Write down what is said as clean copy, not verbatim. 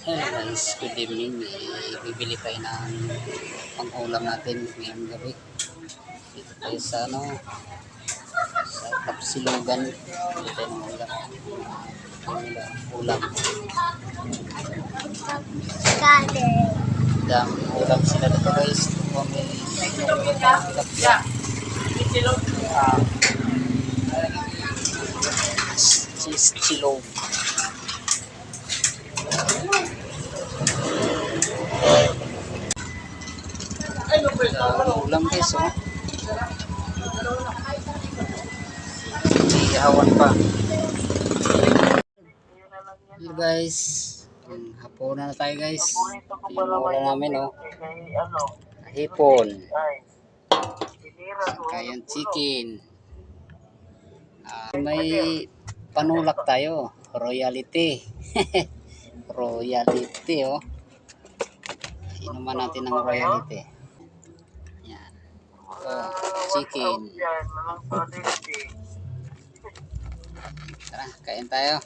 Hello guys, good evening. Bibili tayo ng pang-ulam natin ngayong gabi. Dito tayo sa sa Tapsilogan. Bibili tayo ng ulam. Daming ulam sila dito guys. May cheese chilog. Ulam guys, oh. Ihawan pa. Hello guys. Hapunan na tayo guys. Yung ulam namin, oh. Hipon. Saka yung chicken. May panulak tayo. Royalty. Royalty, oh. Inuman natin ng royalty. Yan. Oh, chicken. Tara, kain tayo.